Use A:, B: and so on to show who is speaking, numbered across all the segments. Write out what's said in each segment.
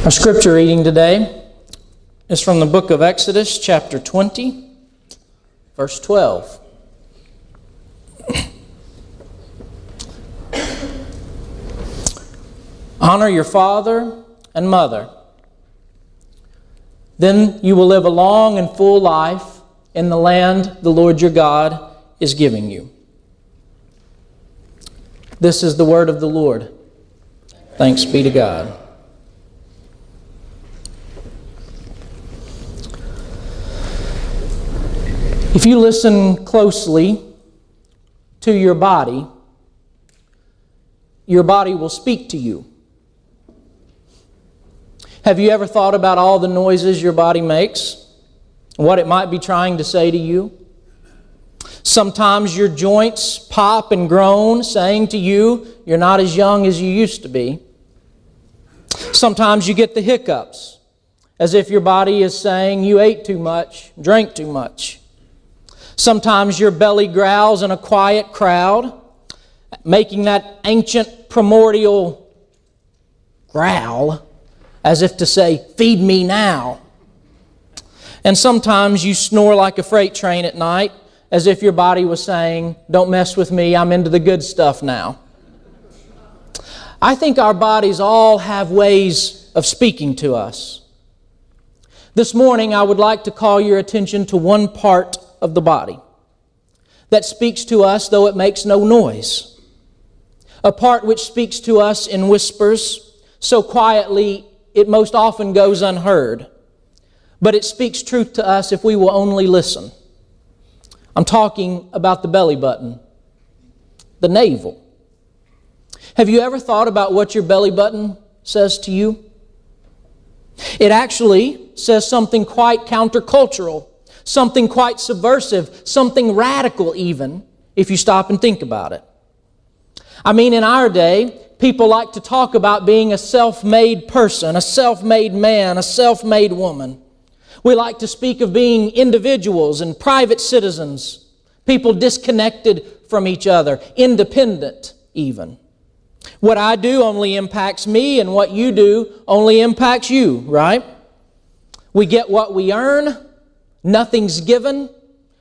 A: Our scripture reading today is from the book of Exodus, chapter 20, verse 12. Honor your father and mother. Then you will live a long and full life in the land the Lord your God is giving you. This is the word of the Lord. Thanks be to God. If you listen closely to your body will speak to you. Have you ever thought about all the noises your body makes? What it might be trying to say to you? Sometimes your joints pop and groan, saying to you, you're not as young as you used to be. Sometimes you get the hiccups, as if your body is saying you ate too much, drank too much. Sometimes your belly growls in a quiet crowd, making that ancient primordial growl, as if to say, feed me now. And sometimes you snore like a freight train at night, as if your body was saying, don't mess with me, I'm into the good stuff now. I think our bodies all have ways of speaking to us. This morning I would like to call your attention to one part of the body that speaks to us though it makes no noise. A part which speaks to us in whispers, so quietly it most often goes unheard. But it speaks truth to us if we will only listen. I'm talking about the belly button, the navel. Have you ever thought about what your belly button says to you? It actually says something quite countercultural, something quite subversive, something radical even, if you stop and think about it. I mean, in our day, people like to talk about being a self-made person, a self-made man, a self-made woman. We like to speak of being individuals and private citizens, people disconnected from each other, independent even. What I do only impacts me, and what you do only impacts you, right? We get what we earn. Nothing's given.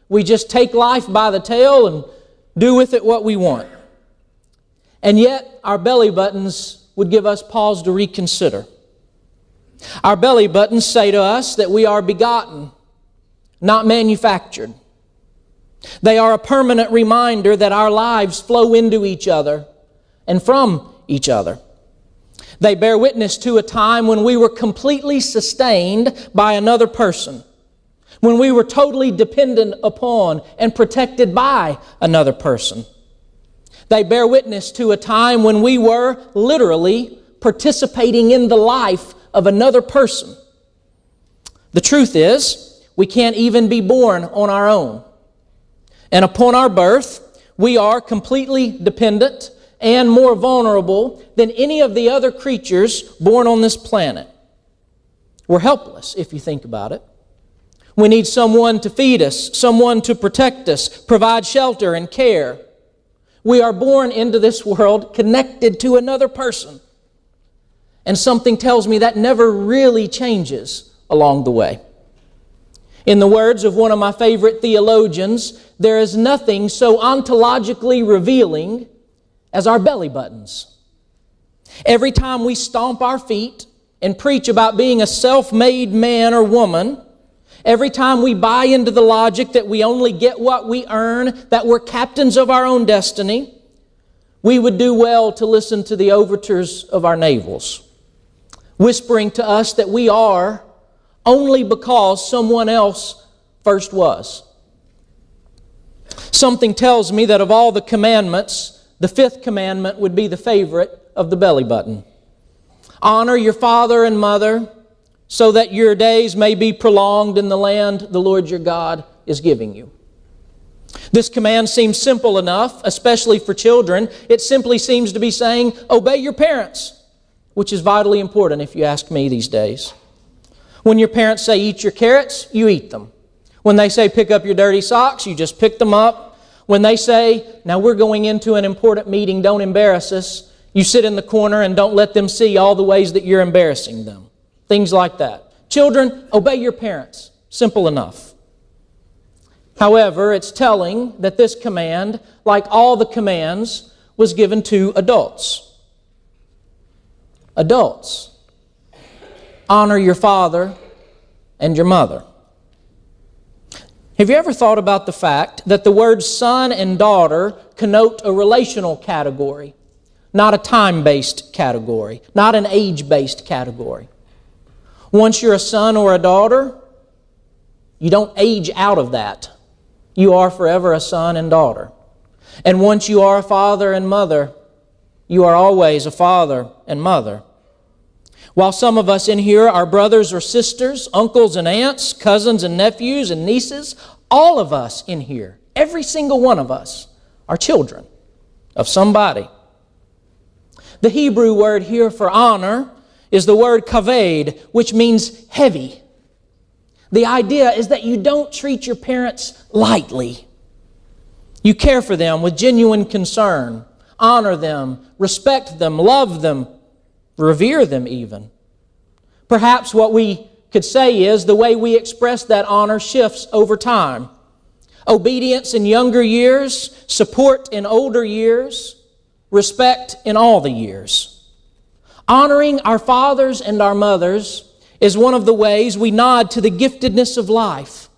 A: We just take life by the tail and do with it what we want. And yet, our belly buttons would give us pause to reconsider. Our belly buttons say to us that we are begotten, not manufactured. They are a permanent reminder that our lives flow into each other and from each other. They bear witness to a time when we were completely sustained by another person, when we were totally dependent upon and protected by another person. They bear witness to a time when we were literally participating in the life of another person. The truth is, we can't even be born on our own. And upon our birth, we are completely dependent and more vulnerable than any of the other creatures born on this planet. We're helpless, if you think about it. We need someone to feed us, someone to protect us, provide shelter and care. We are born into this world connected to another person. And something tells me that never really changes along the way. In the words of one of my favorite theologians, there is nothing so ontologically revealing as our belly buttons. Every time we stomp our feet and preach about being a self-made man or woman, every time we buy into the logic that we only get what we earn, that we're captains of our own destiny, we would do well to listen to the overtures of our navels, whispering to us that we are only because someone else first was. Something tells me that of all the commandments, the fifth commandment would be the favorite of the belly button. Honor your father and mother, so that your days may be prolonged in the land the Lord your God is giving you. This command seems simple enough, especially for children. It simply seems to be saying, obey your parents, which is vitally important if you ask me these days. When your parents say eat your carrots, you eat them. When they say pick up your dirty socks, you just pick them up. When they say, now we're going into an important meeting, don't embarrass us, you sit in the corner and don't let them see all the ways that you're embarrassing them. things like that. Children, obey your parents. Simple enough. However, it's telling that this command, like all the commands, was given to adults. Adults, honor your father and your mother. Have you ever thought about the fact that the words son and daughter connote a relational category, not a time-based category, not an age-based category? Once you're a son or a daughter, you don't age out of that. You are forever a son and daughter. And once you are a father and mother, you are always a father and mother. While some of us in here are brothers or sisters, uncles and aunts, cousins and nephews and nieces, all of us in here, every single one of us, are children of somebody. The Hebrew word here for honor is the word kaved, which means heavy. The idea is that you don't treat your parents lightly. You care for them with genuine concern, honor them, respect them, love them, revere them even. Perhaps what we could say is the way we express that honor shifts over time. Obedience in younger years, support in older years, respect in all the years. Honoring our fathers and our mothers is one of the ways we nod to the giftedness of life.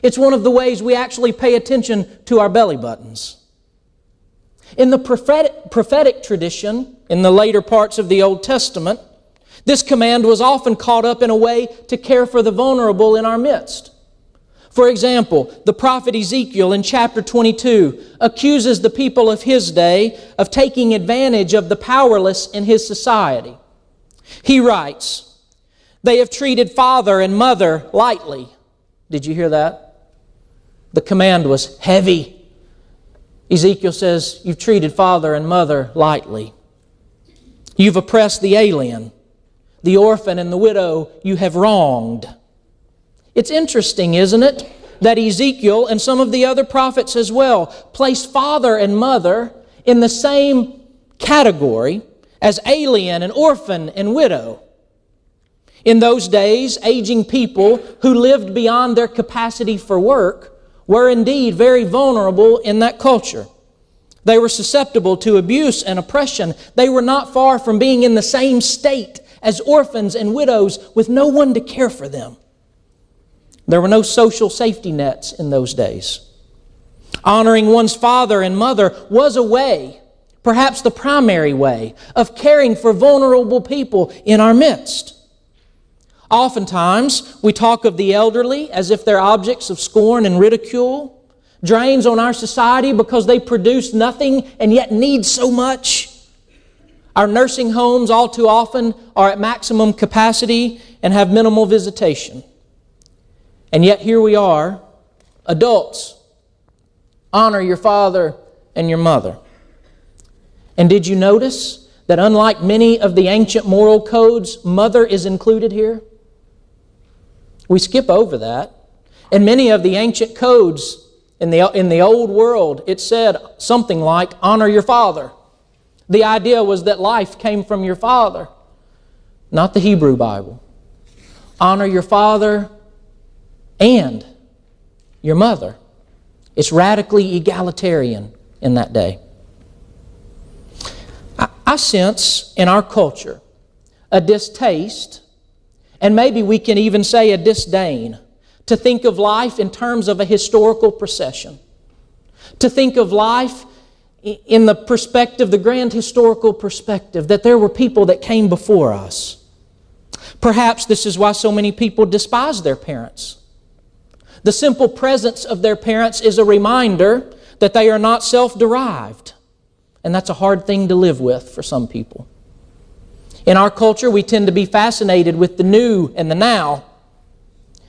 A: It's one of the ways we actually pay attention to our belly buttons. In the prophetic tradition, in the later parts of the Old Testament, this command was often caught up in a way to care for the vulnerable in our midst. For example, the prophet Ezekiel in chapter 22 accuses the people of his day of taking advantage of the powerless in his society. He writes, "They have treated father and mother lightly." Did you hear that? The command was heavy. Ezekiel says, you've treated father and mother lightly. You've oppressed the alien, the orphan and the widow you have wronged. It's interesting, isn't it, that Ezekiel and some of the other prophets as well place father and mother in the same category as alien and orphan and widow. In those days, aging people who lived beyond their capacity for work were indeed very vulnerable in that culture. They were susceptible to abuse and oppression. They were not far from being in the same state as orphans and widows with no one to care for them. There were no social safety nets in those days. Honoring one's father and mother was a way, perhaps the primary way, of caring for vulnerable people in our midst. Oftentimes, we talk of the elderly as if they're objects of scorn and ridicule, drains on our society because they produce nothing and yet need so much. Our nursing homes all too often are at maximum capacity and have minimal visitation. And yet here we are, adults. Honor your father and your mother. And did you notice that unlike many of the ancient moral codes, mother is included here? We skip over that. In many of the ancient codes in the old world, it said something like, honor your father. The idea was that life came from your father, not the Hebrew Bible. Honor your father and your mother. It's radically egalitarian in that day. I sense in our culture a distaste, and maybe we can even say a disdain, to think of life in terms of a historical procession. To think of life in the perspective, the grand historical perspective, that there were people that came before us. Perhaps this is why so many people despise their parents. The simple presence of their parents is a reminder that they are not self-derived. And that's a hard thing to live with for some people. In our culture, we tend to be fascinated with the new and the now.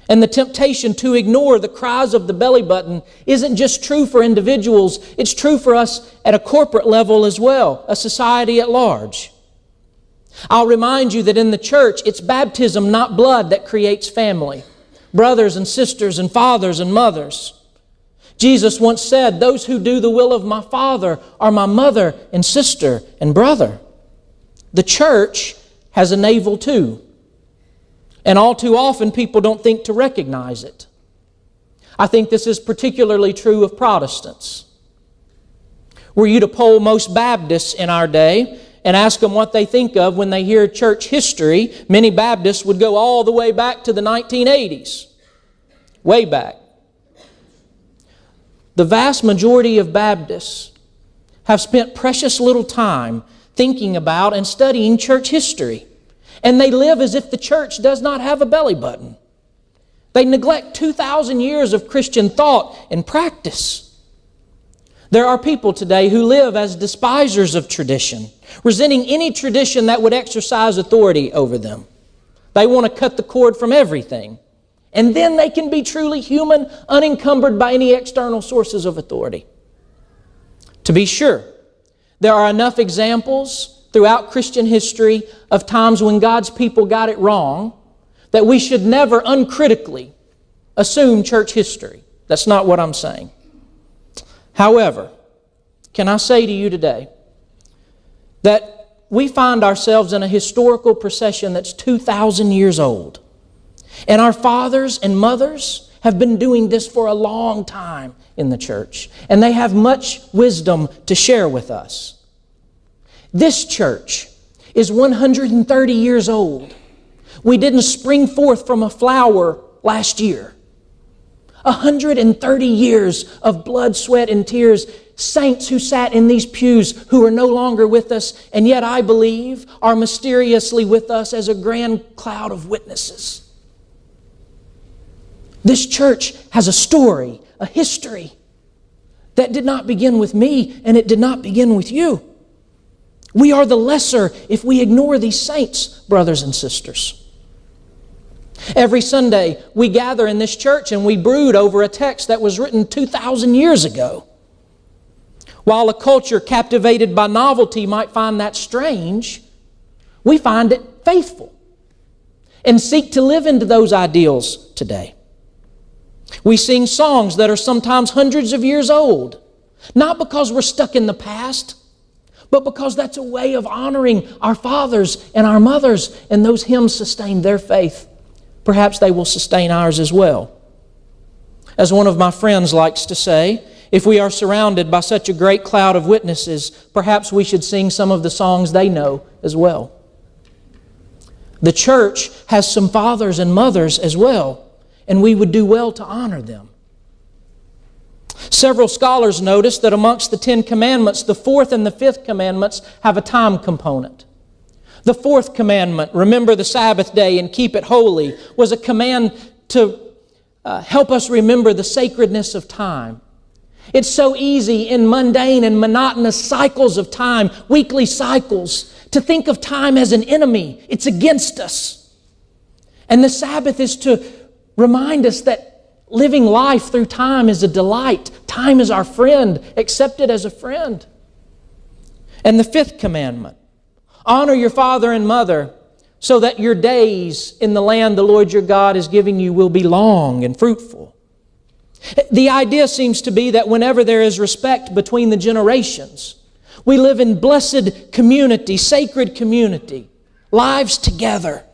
A: And the temptation to ignore the cries of the belly button isn't just true for individuals, it's true for us at a corporate level as well, a society at large. I'll remind you that in the church, it's baptism, not blood, that creates family. Brothers and sisters and fathers and mothers. Jesus once said, those who do the will of my Father are my mother and sister and brother. The church has a navel too. And all too often, people don't think to recognize it. I think this is particularly true of Protestants. Were you to poll most Baptists in our day and ask them what they think of when they hear church history, many Baptists would go all the way back to the 1980s. Way back. The vast majority of Baptists have spent precious little time thinking about and studying church history. And they live as if the church does not have a belly button. They neglect 2,000 years of Christian thought and practice. There are people today who live as despisers of tradition, resenting any tradition that would exercise authority over them. They want to cut the cord from everything. And then they can be truly human, unencumbered by any external sources of authority. To be sure, there are enough examples throughout Christian history of times when God's people got it wrong that we should never uncritically assume church history. That's not what I'm saying. However, can I say to you today that we find ourselves in a historical procession that's 2,000 years old. And our fathers and mothers have been doing this for a long time in the church. And they have much wisdom to share with us. This church is 130 years old. We didn't spring forth from a flower last year. 130 years of blood, sweat, and tears. Saints who sat in these pews who are no longer with us, and yet I believe are mysteriously with us as a grand cloud of witnesses. This church has a story, a history that did not begin with me, and it did not begin with you. We are the lesser if we ignore these saints, brothers and sisters. Every Sunday, we gather in this church and we brood over a text that was written 2,000 years ago. While a culture captivated by novelty might find that strange, we find it faithful and seek to live into those ideals today. We sing songs that are sometimes hundreds of years old, not because we're stuck in the past, but because that's a way of honoring our fathers and our mothers, and those hymns sustain their faith. Perhaps they will sustain ours as well. As one of my friends likes to say, if we are surrounded by such a great cloud of witnesses, perhaps we should sing some of the songs they know as well. The church has some fathers and mothers as well, and we would do well to honor them. Several scholars notice that amongst the 10 commandments, the 4th and the 5th commandments have a time component. The 4th commandment, remember the Sabbath day and keep it holy, was a command to help us remember the sacredness of time. It's so easy in mundane and monotonous cycles of time, weekly cycles, to think of time as an enemy. It's against us. And the Sabbath is to remind us that living life through time is a delight. Time is our friend. Accept it as a friend. And the 5th commandment, honor your father and mother so that your days in the land the Lord your God is giving you will be long and fruitful. The idea seems to be that whenever there is respect between the generations, we live in blessed community, sacred community, lives together.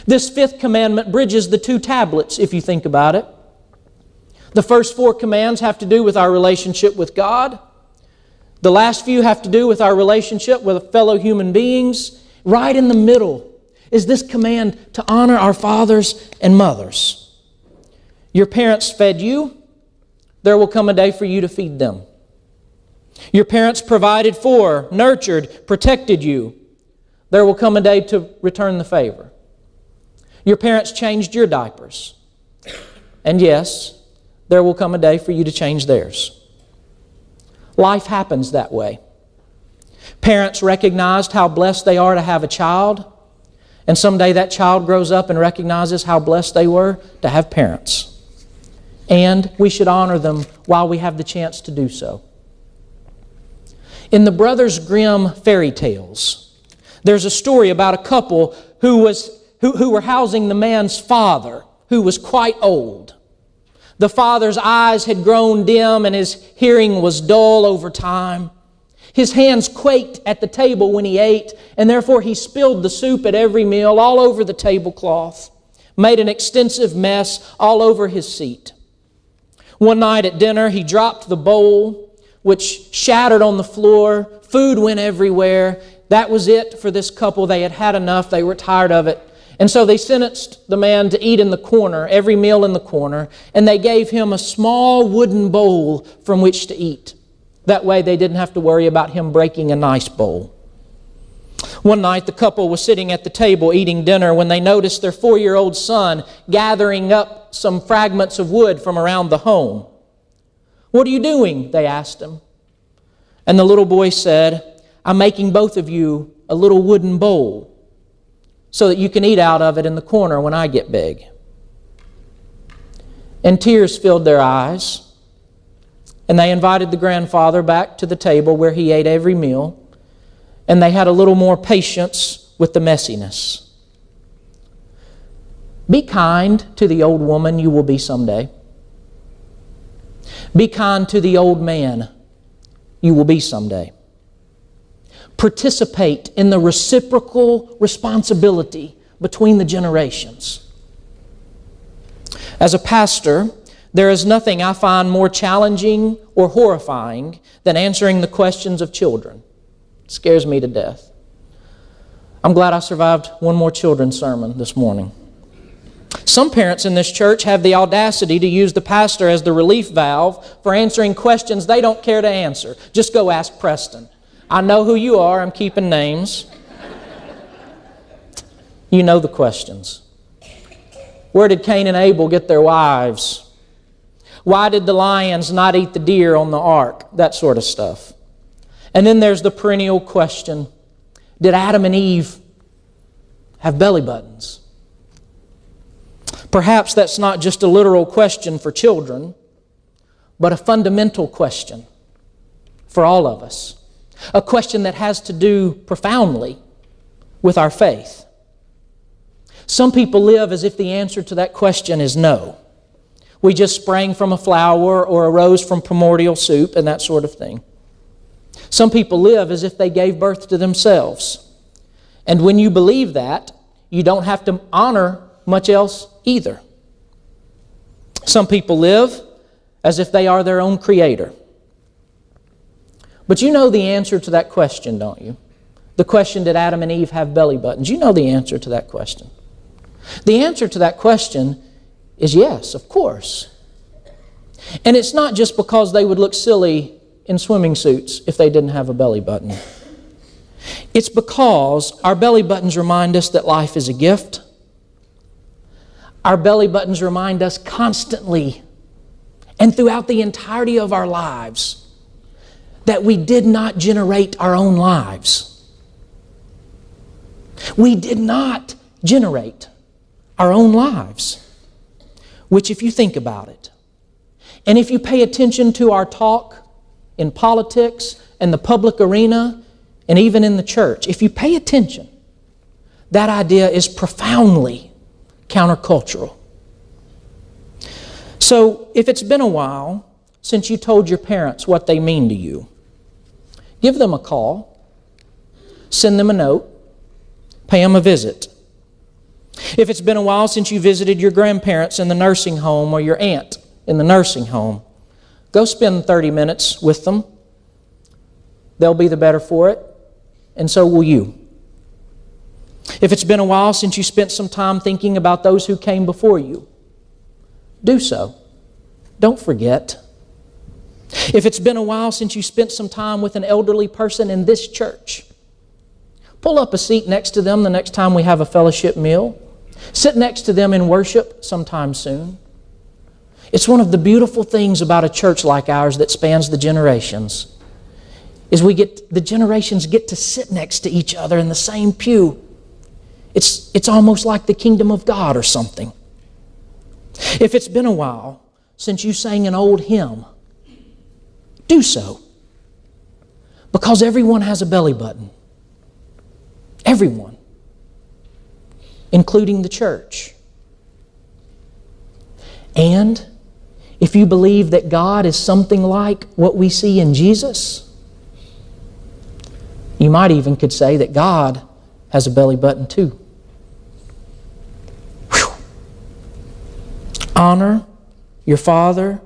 A: This 5th commandment bridges the 2 tablets, if you think about it. The first 4 commands have to do with our relationship with God. The last few have to do with our relationship with fellow human beings. Right in the middle is this command to honor our fathers and mothers. Your parents fed you, there will come a day for you to feed them. Your parents provided for, nurtured, protected you, there will come a day to return the favor. Your parents changed your diapers, and yes, there will come a day for you to change theirs. Life happens that way. Parents recognized how blessed they are to have a child, and someday that child grows up and recognizes how blessed they were to have parents. And we should honor them while we have the chance to do so. In the Brothers Grimm fairy tales, there's a story about a couple who were housing the man's father, who was quite old. The father's eyes had grown dim and his hearing was dull over time. His hands quaked at the table when he ate, and therefore he spilled the soup at every meal all over the tablecloth, made an extensive mess all over his seat. One night at dinner, he dropped the bowl, which shattered on the floor. Food went everywhere. That was it for this couple. They had had enough. They were tired of it. And so they sentenced the man to eat in the corner, every meal in the corner, and they gave him a small wooden bowl from which to eat. That way they didn't have to worry about him breaking a nice bowl. One night the couple was sitting at the table eating dinner when they noticed their 4-year-old son gathering up some fragments of wood from around the home. "What are you doing?" they asked him. And the little boy said, "I'm making both of you a little wooden bowl so that you can eat out of it in the corner when I get big." And tears filled their eyes. And they invited the grandfather back to the table where he ate every meal. And they had a little more patience with the messiness. Be kind to the old woman you will be someday. Be kind to the old man you will be someday. Participate in the reciprocal responsibility between the generations. As a pastor, there is nothing I find more challenging or horrifying than answering the questions of children. It scares me to death. I'm glad I survived one more children's sermon this morning. Some parents in this church have the audacity to use the pastor as the relief valve for answering questions they don't care to answer. Just go ask Preston. I know who you are. I'm keeping names. You know the questions. Where did Cain and Abel get their wives? Why did the lions not eat the deer on the ark? That sort of stuff. And then there's the perennial question, did Adam and Eve have belly buttons? Perhaps that's not just a literal question for children, but a fundamental question for all of us. A question that has to do profoundly with our faith. Some people live as if the answer to that question is no. We just sprang from a flower or arose from primordial soup and that sort of thing. Some people live as if they gave birth to themselves. And when you believe that, you don't have to honor much else either. Some people live as if they are their own creator. But you know the answer to that question, don't you? The question, did Adam and Eve have belly buttons? You know the answer to that question. The answer to that question is yes, of course. And it's not just because they would look silly in swimming suits if they didn't have a belly button. It's because our belly buttons remind us that life is a gift. Our belly buttons remind us constantly and throughout the entirety of our lives that we did not generate our own lives. We did not generate our own lives. Which, if you think about it, and if you pay attention to our talk in politics and the public arena and even in the church, if you pay attention, that idea is profoundly countercultural. So, if it's been a while since you told your parents what they mean to you, give them a call, send them a note, pay them a visit. If it's been a while since you visited your grandparents in the nursing home or your aunt in the nursing home, go spend 30 minutes with them. They'll be the better for it, and so will you. If it's been a while since you spent some time thinking about those who came before you, do so. Don't forget. If it's been a while since you spent some time with an elderly person in this church, pull up a seat next to them the next time we have a fellowship meal. Sit next to them in worship sometime soon. It's one of the beautiful things about a church like ours that spans the generations, is the generations get to sit next to each other in the same pew. It's almost like the kingdom of God or something. If it's been a while since you sang an old hymn, do so. Because everyone has a belly button. Everyone. Including the church. And if you believe that God is something like what we see in Jesus, You might even could say that God has a belly button too. Whew. Honor your father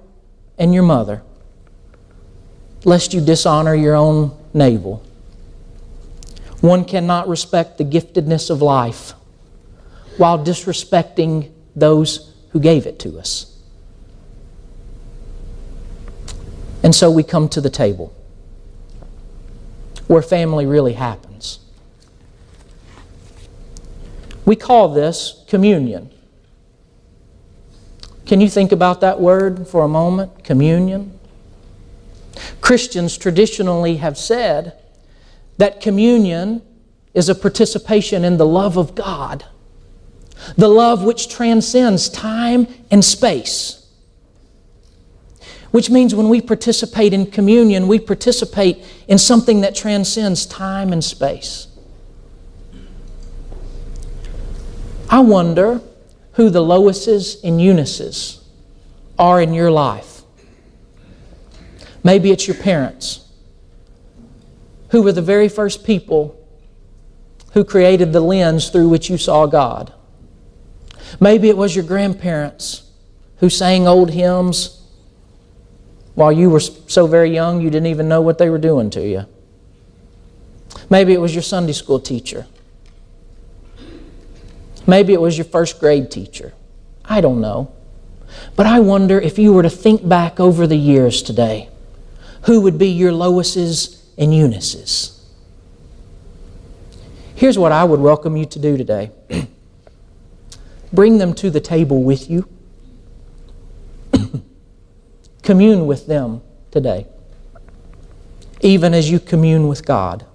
A: and your mother, lest you dishonor your own navel. One cannot respect the giftedness of life while disrespecting those who gave it to us. And so we come to the table where family really happens. We call this communion. Can you think about that word for a moment? Communion. Christians traditionally have said that communion is a participation in the love of God, the love which transcends time and space. Which means when we participate in communion, we participate in something that transcends time and space. I wonder who the Loises and Eunices are in your life. Maybe it's your parents, who were the very first people who created the lens through which you saw God. Maybe it was your grandparents who sang old hymns while you were so very young you didn't even know what they were doing to you. Maybe it was your Sunday school teacher. Maybe it was your first grade teacher. I don't know. But I wonder if you were to think back over the years today, who would be your Loises and Eunices? Here's what I would welcome you to do today. Bring them to the table with you. Commune with them today, even as you commune with God.